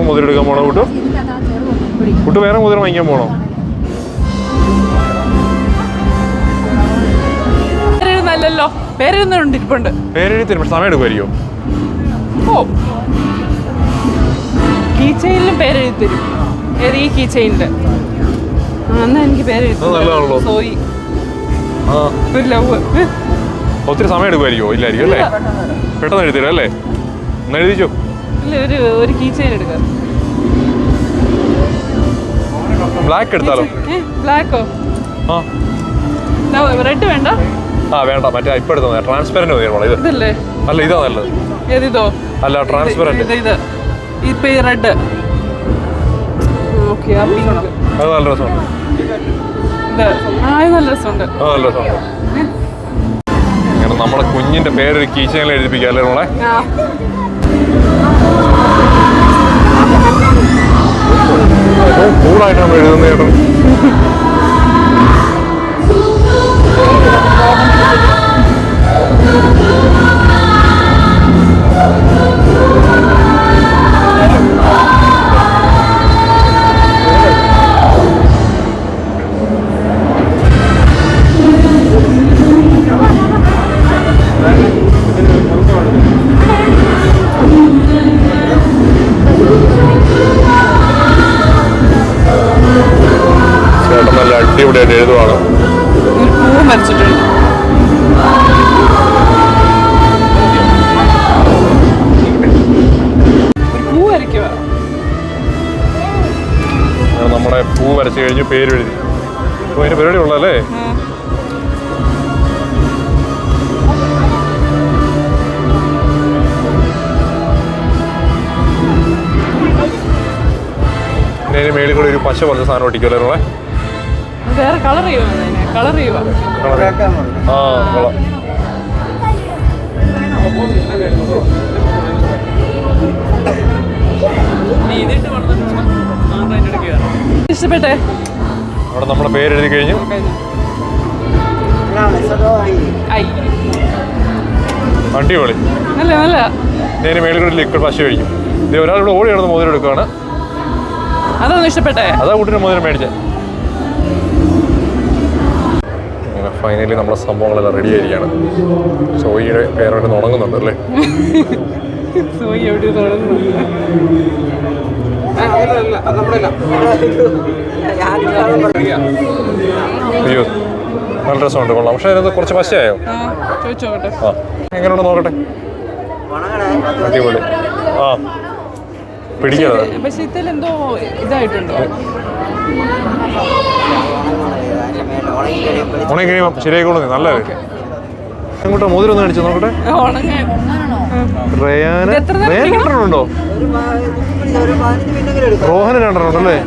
മോതിരം എടുക്കാൻ പോണോ കുട്ടു? കുട്ടു വേറെ മോതിരം വാങ്ങിക്കാൻ പോണോ? പേരെഴുതുന്നല്ലോ, പേരെഴുതുന്നുണ്ട്. ഇരിപ്പുണ്ട്. പേരെഴുതി തരും, പക്ഷെ സമയം എടുക്കുമായിരിക്കും. ഓ, കീ ചെയിനിലും പേരെഴുതി തരും. ഏത് ഈ കീ ചെയിനില്? എന്നാ എനിക്ക് പേരെഴുതി. നല്ലതാണല്ലോ. സോയി ഒരു ലവ്. ഒത്തിരി സമയം എടുക്കുമായിരിക്കുമോ? ഇല്ലായിരിക്കും അല്ലേ? പെട്ടെന്ന് എഴുതിത്തരും അല്ലേ? ഒന്ന് എഴുതിച്ചോ. ഇല്ല, ഒരു കീ ചെയിൻ എടുക്കാം. ബ്ലാക്ക് എടുത്താലോ? ബ്ലാക്കോ? റെഡ് വേണ്ട. വേണ്ട, മറ്റേ ഇപ്പൊ എടുത്താൽ ട്രാൻസ്പെറന്റ് മതി. ഇതല്ലേ? അല്ല, ഇതാ നല്ലത്. ഏതിതോ? അല്ല, ട്രാൻസ്പെറന്റ്. ഇത് ഇപ്പൊ ഈ റെഡ്. ഓക്കെ, അത് നല്ല രസമുണ്ട്. നല്ല രസമുണ്ട്. നല്ല രസമുണ്ട്. അങ്ങനെ നമ്മുടെ കുഞ്ഞിന്റെ പേരൊരു കീ ചെയിനിൽ എഴുതിപ്പിക്കാം അല്ലേ നമ്മളെ? കൂളായിട്ട് നമ്മൾ എഴുതുന്ന കേട്ടോ. ചേട്ടൻ നല്ല അടിപൊളിയായിട്ട് എഴുതുവാണ്. പൂവ് വരച്ചിട്ടുണ്ട്. പൂ വരയ്ക്കുക. നമ്മുടെ പൂ വരച്ച് കഴിഞ്ഞ് പേര് എഴുതി. അപ്പോൾ അതിന് പരിപാടി ഉള്ളതല്ലേ? ഇതിന് മേളിൽ കൂടെ ഒരു പശ കുറച്ച് സാധനം ഒട്ടിക്കുമല്ലേ നമ്മളെ? വേറെ കളർ ചെയ്യുക. കളർ ചെയ്യുക. കൊള്ളാം. ഇഷ്ടപ്പെട്ടെ? അവിടെ നമ്മുടെ പേരെഴുതി കഴിഞ്ഞു. അടിപൊളി. നല്ല നല്ല. ഇതിന് മേളിൽ കൂടെ ലിക്വിഡ് പശ കഴിക്കും. ഇത് ഒരാളിവിടെ ഓടി കിടന്ന് മോതിരം എടുക്കുകയാണ്. അതൊന്നും ഇഷ്ടപ്പെട്ടെ? അതാ കുട്ടിയുടെ മോതിരം മേടിച്ചേ. അങ്ങനെ ഫൈനലി നമ്മുടെ സംഭവങ്ങളെല്ലാം റെഡി ആയിരിക്കുകയാണ്. സോയിയുടെ പേരോട്ട് തുടങ്ങുന്നുണ്ട് അല്ലേ? സോയി എവിടെ തുടങ്ങുന്നുണ്ട്? അയ്യോ, നല്ല രസമുണ്ട്, കൊള്ളാം. പക്ഷേ അതിനകത്ത് കുറച്ച് പശയായോ? ചോദിച്ചോട്ടെ. എങ്ങനെയുണ്ടോ നോക്കട്ടെ. അടിപൊളി. പിടിക്കാതെ. പക്ഷെ ഇതിലെന്തോ ഇതായിട്ടുണ്ടോ? ഉണങ്ങി കഴിയുമ്പോൾ ശരിയായിക്കോളൂ. നല്ലത്. എങ്ങോട്ടോ മോതിരം ഒന്ന് അടിച്ചു നോക്കട്ടെ. റേയാനുണ്ടോ? റോഹന് 2 ഉണ്ടല്ലേ?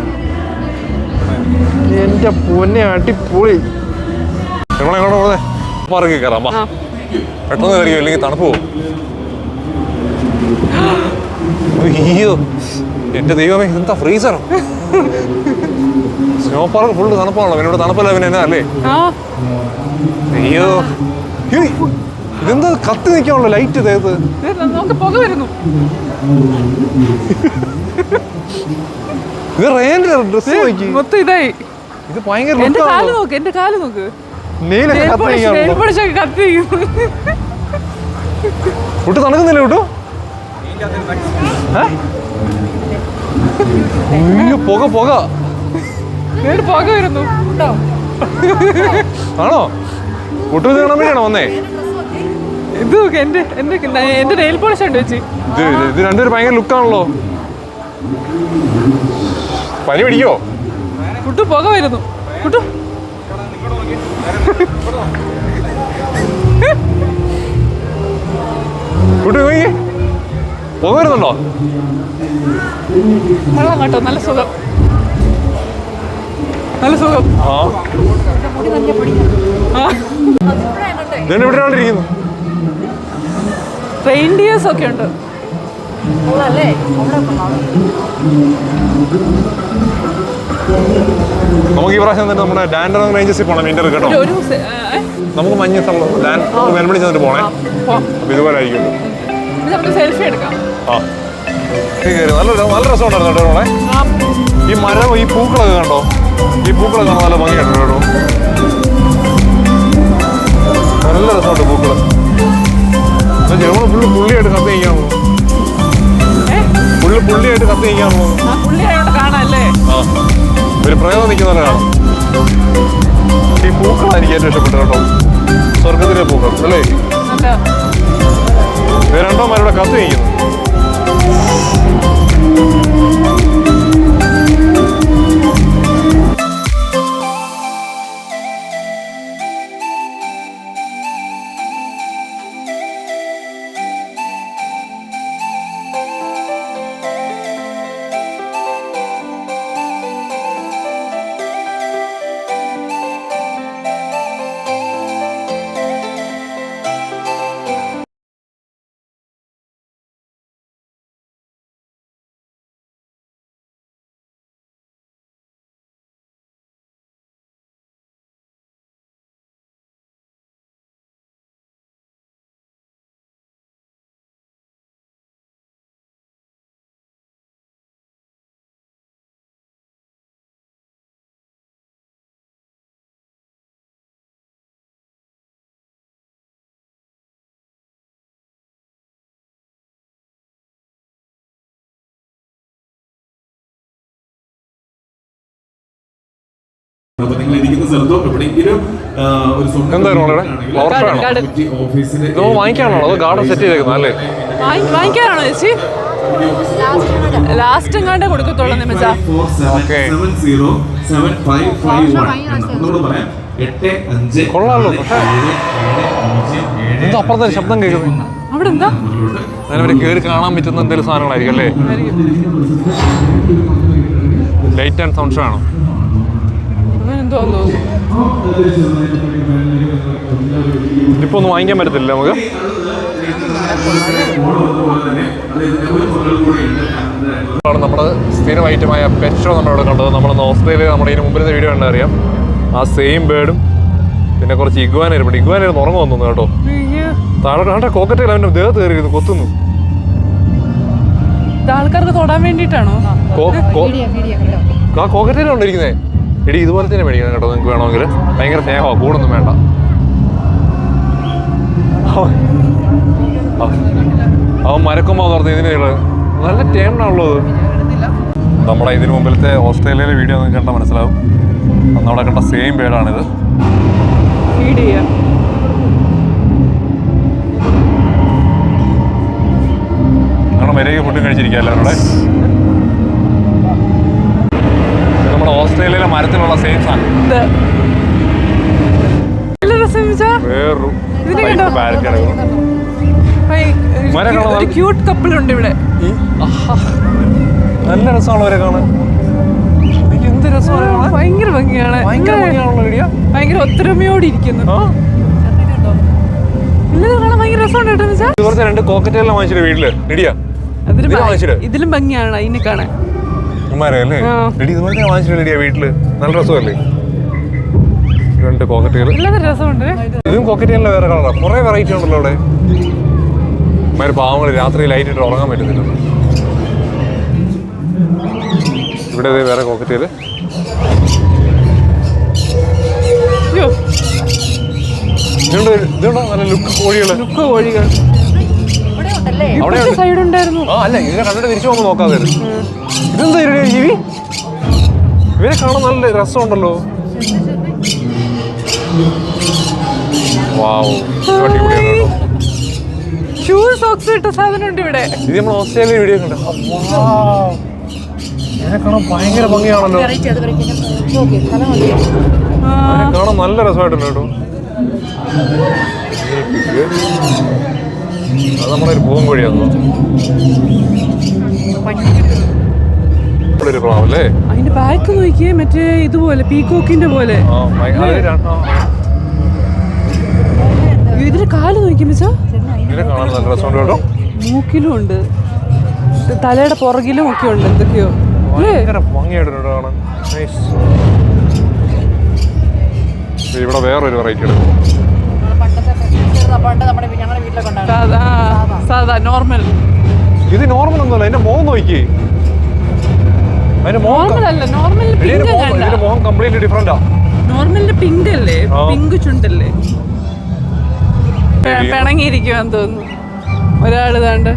എന്റെ പൊന്നെ, അടിപൊളി. നമ്മളെങ്ങോട്ട് പോകുന്നേ? പാർക്കിൽ കയറാം. പെട്ടെന്ന് കയറിയോ, ഇല്ലെങ്കിൽ തണുപ്പ് പോകും. അയ്യോ, എന്റെ ദൈവമേ, ഇതെന്താ ഫ്രീസറോ? സ്നോ പാർക്ക് ഫുള്ള് തണുപ്പാണല്ലോ. പിന്നെ ഇവിടെ തണുപ്പല്ല, പിന്നെ എന്നാ അല്ലേ? അയ്യോ, ഇതെന്താ കത്തി നിൽക്കാണല്ലോ ലൈറ്റ് തേത്ത്? പുക വരുന്നു. ഇത് റേന്റെ ഡ്രസ് നോക്കി മൊത്തം ഇതായി. ഇത് ഭയങ്കര. എന്റെ കാല് നോക്ക്, എന്റെ കാല് നോക്ക്. കത്തി കുട്ടി തണുക്കുന്നില്ല കുട്ടു? പുക പുക പുക വരുന്നു. ആണോ? കുട്ടു ഇത് കാണാൻ വേണ്ടിയാണോ വന്നേ? ഇത് നോക്ക്, എന്റെ നെയിൽ പോളിഷ് ഉണ്ട് ചേച്ചി. ഇത് രണ്ടുപേരും ഭയങ്കര ലുക്കാണല്ലോ. പനി പിടിക്കോ? കുട്ടു പുക വരുന്നു. കുട്ടു കുട്ടു നോക്കി, പുക വരുന്നുണ്ടോ? വെള്ളം കേട്ടോ, നല്ല സുഖം, നല്ല സുഖം. ഇവിടെയാണ്ടിരിക്കുന്നു. റെയിൻഡിയേഴ്സ് ഒക്കെ ഉണ്ട്. നമുക്ക് ഈ പ്രാവശ്യം തന്നെ നമ്മുടെ ഡാൻഡ്രൻ റേഞ്ചസിൽ പോകണം വിന്റർ കേട്ടോ. നമുക്ക് മഞ്ഞ വെൽമണി ചെന്നിട്ട് പോണേ. അപ്പൊ ഇതുപോലെ ആയിരിക്കും. സെൽഫി എടുക്കാം. ആ നല്ല രസമുണ്ടായിരുന്നു കേട്ടോ മോളെ. ഈ മരം ഈ പൂക്കളൊക്കെ കണ്ടോ? ഈ പൂക്കളൊക്കെ കാണാൻ നല്ല ഭംഗിയുണ്ട് കേട്ടോ. നല്ല രസമുണ്ട് പൂക്കള്. ഞങ്ങൾ പുള്ളിയായിട്ട് കത്തി കഴിക്കാമോ? പുള്ളിയായിട്ട് കത്തി കഴിക്കാമോ? കാണാല്ലേ? ആ ഒരു പ്രയോഗം നിൽക്കുന്നതല്ല കാണാം. ഈ പൂക്കളായിരിക്കും ഏറ്റവും ഇഷ്ടപ്പെട്ടത് കേട്ടോ. സ്വർഗത്തിലെ പൂക്കൾ അല്ലേ? രണ്ടോ മാരുടെ കത്ത് കഴിക്കുന്നു. അപ്പൊ നിങ്ങൾ ഇരിക്കുന്ന സ്ഥലത്തോ എവിടെയെങ്കിലും വാങ്ങിക്കാണോ? അത് ഗാർഡൻ സെറ്റ് ചെയ്തേക്കുന്നത് അല്ലേ? വാങ്ങിക്കാനാണോ ചേച്ചി? ലാസ്റ്റ് എങ്ങാണ്ടേ കൊടുക്കത്തുള്ളൂ നിമിഷ. കൊള്ളാമല്ലോ. പക്ഷേ എന്താ അപ്പുറത്തെ ശബ്ദം കേൾക്കുന്നു? അവിടെ എന്താ? അതിനവര് കയറി കാണാൻ പറ്റുന്ന എന്തെങ്കിലും സാധനങ്ങളായിരിക്കും അല്ലേ? ലൈറ്റ് ആൻഡ് സൗണ്ട് ഷോ ആണോ? ഇപ്പൊ ഒന്നും വാങ്ങിക്കാൻ പറ്റത്തില്ല നമുക്ക്. നമ്മുടെ സ്ഥിരം ഐറ്റമായ പെറ്റ് ഷോ നമ്മളിവിടെ കണ്ടത്. നമ്മളന്ന് ഓസ്ട്രേലിയ നമ്മുടെ ഇതിന് മുമ്പിലത്തെ വീഡിയോ കണ്ടാൽ അറിയാം. ആ സെയിം ബേർഡും പിന്നെ കുറച്ച് ഇഗ്വാനായിരുന്നു. ഇഗ്വാനായിരുന്നു ഉറങ്ങു വന്നു കേട്ടോ. താഴെ കണ്ട കോക്കറ്റയിൽ അവൻ്റെ ദേഹത്ത് കയറിയിരുന്നു, കൊത്തുന്നു. ആൾക്കാർക്ക് തൊടാൻ വേണ്ടിയിട്ടാണോ ആ കോക്കറ്റയിലാണ് ഇരിക്കുന്നത്? എടി ഇതുപോലെ തന്നെ മേടിക്കണം കേട്ടോ നിങ്ങൾക്ക് വേണമെങ്കിൽ. ഭയങ്കര സ്നേഹമാണ്, കൂടൊന്നും വേണ്ട. അവൻ മരക്കുമ്പോൾ തുറന്ന് ഇതിനുള്ള നല്ല ടേമാണുള്ളൂ. നമ്മുടെ ഇതിന് മുമ്പിലത്തെ ഓസ്ട്രേലിയയിലെ വീഡിയോ നിങ്ങൾക്ക് കണ്ടാൽ മനസ്സിലാവും. നമ്മുടെ കണ്ട സെയിം ബേർഡാണിത്. നമ്മുടെ മര്യാദയ്ക്ക് ഫുഡും കഴിച്ചിരിക്കുക എല്ലാവരും കൂടെ. നമ്മുടെ ഓസ്ട്രേലിയയിലെ മരത്തിലുള്ള സെയിം സാധനം. വേറൊരു ക്യൂട്ട് കപ്പിളുണ്ട് ഇവിടെ. നല്ല രസമാണവരെ കാണാൻ. എന്ത് രസമാണ്, ഭയങ്കര ഭംഗിയാണ്. ഭയങ്കര ഒത്തൊരുമയോടെ ഇരിക്കുന്നു. ഭയങ്കര രസമുണ്ട്. ഇതുപോലത്തെ രണ്ട് കോക്കറ്റെല്ലാം വാങ്ങിച്ചിട്ട് വീട്ടില് റെഡിയാ. ഇതിലും ഭംഗിയാണ് അതിനെ കാണാൻ. അല്ലേ റെഡി ഇതുപോലത്തെ വാങ്ങിച്ചിട്ട് റെഡിയാ വീട്ടില്. നല്ല രസമല്ലേ രണ്ട് കോക്കറ്റുകൾ. രസമുണ്ട്. ഇതും കോക്കറ്റെല്ലാം വേറെ കളറാണ്. കുറെ വെറൈറ്റി ഉണ്ടല്ലോ അവിടെ. ഒരു പാവങ്ങൾ രാത്രി ലൈറ്റ് ഇട്ട് ഉറങ്ങാൻ പറ്റുന്നില്ല. ഇവിടെ വേറെ കോക്കറ്റേല്. ഇതുണ്ടോ നല്ല ലുക്ക് കോഴികൾ. സൈഡ് ഉണ്ടായിരുന്നു. ആ അല്ല ഇതിനെ കണ്ടിട്ട് തിരിച്ചു പോകുമ്പോൾ നോക്കാതെ. ഇതെന്താ ജീവി? ഇവരെ കാണാൻ നല്ല രസമുണ്ടല്ലോ. വാവ്, അടിപൊളിയാണ് കേട്ടോ. ഷൂ സോക്സ് ഇട്ട സാധനം ഉണ്ട് ഇവിടെ. ഇത് നമ്മൾ ഓസ്ട്രേലിയ വീഡിയോ കണ്ടു. ഇതിനെ കാണാൻ ഭയങ്കര ഭംഗിയാണല്ലോ. അതിനെ കാണാൻ നല്ല രസമായിട്ടുണ്ട് കേട്ടോ. അത് നമ്മുടെ ഒരു പൂവൻ കോഴിയാണല്ലോ. ഒരു പ്രാവല്ലേ. അതിന്റെ ബാക്ക് നോക്കിയേ, മറ്റേ ഇതുപോലെ പീകോക്കിന്റെ പോലെ. ഇതിന്റെ കാല് നോക്കി മിച്ചാ, ഇതിനെ കാണാൻ നല്ല രസമുണ്ട് കേട്ടോ. മൂക്കിലും ഉണ്ട്, തലയുടെ പുറകിലും ഒക്കെ ഉണ്ട് എന്തൊക്കെയോ. ഭയങ്കര ഭംഗിയായിട്ടുണ്ട് കാണാൻ. ഇവിടെ വേറൊരു വെറൈറ്റി എടുക്കും. സാധാ നോർമൽ. ഇത് നോർമൽ ഒന്നുമല്ല, അതിന്റെ മോഹം നോക്കി. അതിന്റെ നോർമൽ അല്ല, നോർമലിന് ഇതിന്റെ മോഹം കംപ്ലീറ്റ്ലി ഡിഫറെന്റാ. നോർമലിന്റെ പിങ്ക് അല്ലേ, പിങ്ക് ചുണ്ടല്ലേ. പിണങ്ങിയിരിക്കുവാന്ന് തോന്നുന്നു ഒരാള്. താണ്ട്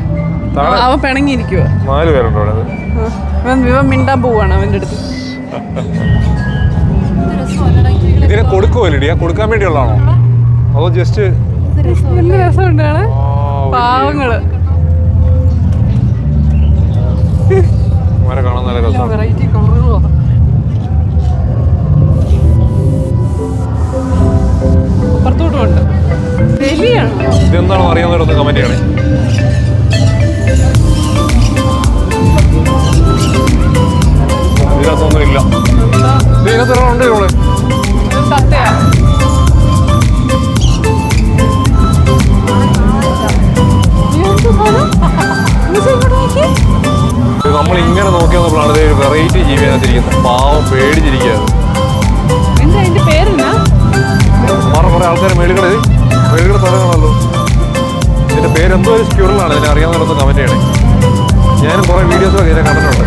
അവൻ പിണങ്ങിയിരിക്കുവാ. 4 പേരുണ്ടോ അവിടെ? ഇവൻ മിണ്ടാൻ പോവാണ് അവന്റെ അടുത്ത്. ഇതിനെ കൊടുക്കുമല്ലോ, കൊടുക്കാൻ വേണ്ടിയുള്ളതാണോ അതോ ജസ്റ്റ്? നല്ല രസമുണ്ട് കാണാൻ. പാവങ്ങള് കാണാൻ നല്ല രസമാണ്. വെറൈറ്റി കളറുകളോ. അപ്പുറത്തോട്ടും ഉണ്ട്. വലിയാണ്. ഇതെന്താണോ അറിയാവുന്നവരൊന്ന് കമന്റ് ചെയ്യണേ. ഇതിനകത്തൊന്നും ഇല്ല. ഇതിനകത്ത് ഉണ്ട് ഇവിടെ. തത്തയാ. നമ്മൾ ഇങ്ങനെ നോക്കി വന്നപ്പോഴാണ് ഇത് ഒരു വെറൈറ്റി ജീവിനകത്തിരിക്കുന്നത്. പാവം പേടിച്ചിരിക്കുകയാണ്. എന്താ അതിന്റെ പേരെന്നാ? കുറെ ആൾക്കാർ മെഴുകണ സ്ഥലമാണല്ലോ. ഇതിന്റെ പേരെന്തോ ഒരു സ്ക്യൂറിലാണ്. ഇതിനെ അറിയാവുന്നവരൊന്ന് കമന്റ് ചെയ്യണേ. ഞാനും കുറെ വീഡിയോസൊക്കെ ഇതിനെ കണ്ടിട്ടുണ്ട്.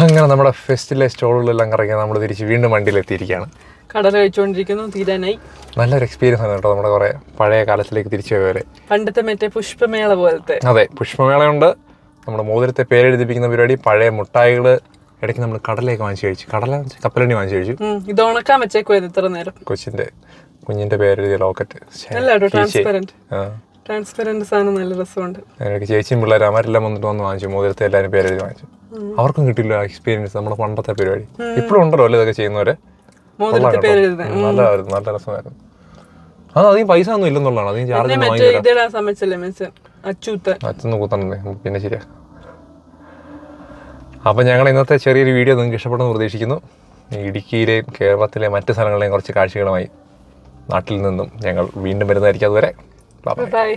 അങ്ങനെ നമ്മുടെ ഫെസ്റ്റിലെ സ്റ്റോളുകളെല്ലാം കറങ്ങി നമ്മൾ തിരിച്ച് വീണ്ടും വണ്ടിയിലെത്തിയിരിക്കുകയാണ്. കടല കഴിച്ചുകൊണ്ടിരിക്കുന്നു, തീരാനായി. നല്ലൊരു എക്സ്പീരിയൻസ് ആണ് കേട്ടോ. നമ്മുടെ കുറേ പഴയ കാലത്തിലേക്ക് തിരിച്ചു പോയവരെ. പണ്ടത്തെ മറ്റേ പുഷ്പമേള പോലത്തെ. അതെ, പുഷ്പമേളയുണ്ട്. നമ്മുടെ മോതിരത്തെ പേരെഴുതിപ്പിക്കുന്ന പരിപാടി. പഴയ മുട്ടായികൾ ഇടയ്ക്ക് നമ്മൾ കടലേക്ക് വാങ്ങിച്ചു കഴിച്ചു. കപ്പലണ്ടി വാങ്ങിച്ചു കഴിച്ചു. ഇത് ഉണക്കാൻ വെച്ചേക്കുവായത് ഇത്ര നേരം. കുഞ്ഞിന്റെ പേരെഴുതിയ ലോക്കറ്റ്. ട്രാൻസ്പെറന്റ് സാധനം നല്ല രസമുണ്ട്. ചേച്ചിയും പിള്ളേർ അവരെല്ലാം വന്നിട്ട് വാങ്ങിച്ചു. മോതിരത്തെ എല്ലാവരും പേരെഴുതി വാങ്ങിച്ചു. അവർക്കും കിട്ടില്ല എക്സ്പീരിയൻസ്. നമ്മുടെ പണ്ടത്തെ പരിപാടി ഇപ്പോഴും ഉണ്ടല്ലോ അല്ലേ ഇതൊക്കെ ചെയ്യുന്നവരെ. നല്ലതായിരുന്നു, നല്ല രസമായിരുന്നു. അത് അധികം പൈസ ഒന്നും ഇല്ലെന്നുള്ളതാണ്. അധികം ചാർജ് അച്ഛന്ന് കൂത്തണ്ടേ പിന്നെ ശരിയാ. അപ്പം ഞങ്ങൾ ഇന്നത്തെ ചെറിയൊരു വീഡിയോ നിങ്ങൾക്ക് ഇഷ്ടപ്പെട്ടെന്ന് പ്രതീക്ഷിക്കുന്നു. ഇടുക്കിയിലെയും കേരളത്തിലെ മറ്റ് സ്ഥലങ്ങളിലെയും കുറച്ച് കാഴ്ചകളുമായി നാട്ടിൽ നിന്നും ഞങ്ങൾ വീണ്ടും വരുന്നതായിരിക്കും. അതുവരെ ബൈ.